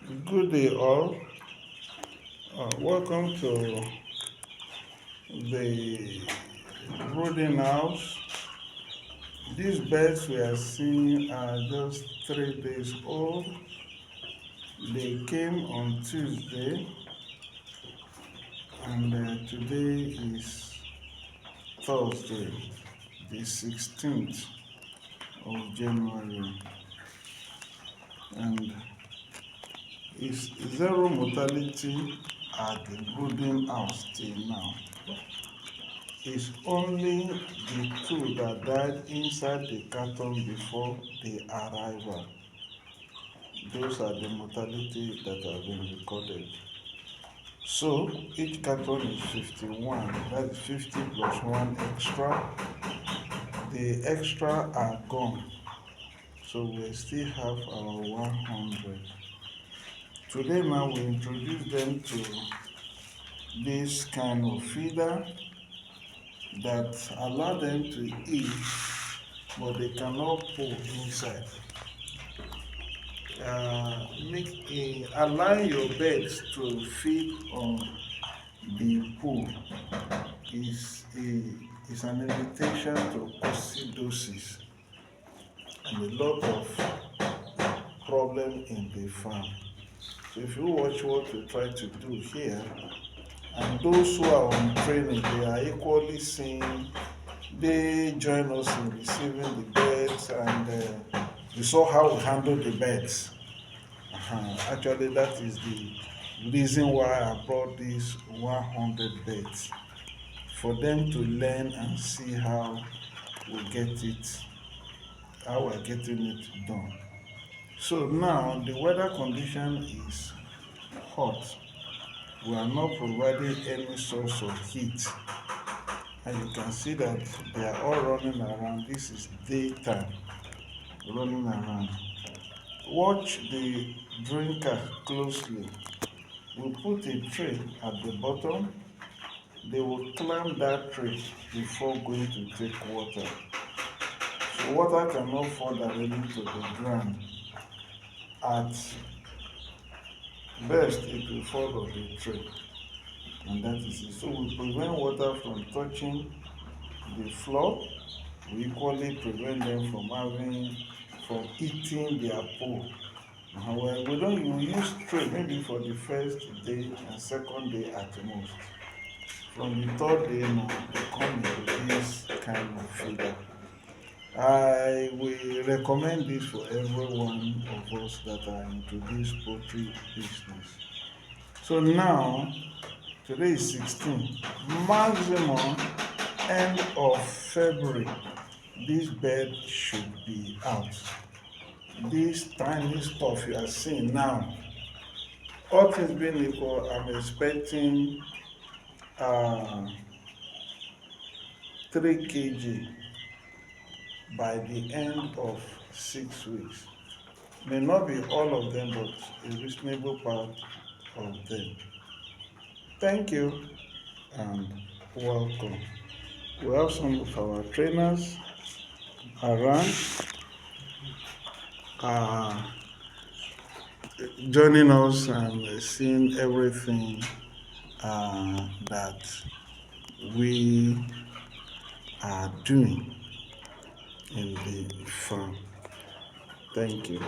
Good day, all. Welcome to the brooding house. These birds we are seeing are just 3 days old. They came on Tuesday, and today is Thursday, the 16th of January, and it's zero mortality at the brooding house till now. It's only the two that died inside the carton before the arrival. Those are the mortality that have been recorded. So each carton is 51, that's 50 plus one extra. The extra are gone. So we still have our 100. Today now we introduce them to this kind of feeder that allow them to eat, but they cannot pull inside. Allow your birds to feed on the pool is an invitation to acidosis and a lot of problem in the farm. So if you watch what we try to do here, and those who are on training, they are equally seeing. They join us in receiving the birds, and we saw how we handle the birds. Actually, that is the reason why I brought these 100 birds, for them to learn and see how we get it, how we're getting it done. So now the weather condition is hot. We are not providing any source of heat, and you can see that they are all running around. This is daytime, running around. Watch the drinker closely. We put a tray at the bottom. They will climb that tray before going to take water. So water cannot fall directly to the ground. At best, it will fall on the tray. And that is it. So we prevent water from touching the floor. We equally prevent them from eating their poo. Well, we use tray maybe for the first day and second day at most. From the third day now, they come into this kind of feeder. I will recommend this for every one of us that are into this poultry business. So now, today is 16. Maximum end of February, this bird should be out. This tiny stuff you are seeing now, all things being equal, I'm expecting 3 kg by the end of 6 weeks. May not be all of them, but a reasonable part of them. Thank you and welcome. We have some of our trainers around, joining us and seeing everything that we are doing in the farm. Thank you.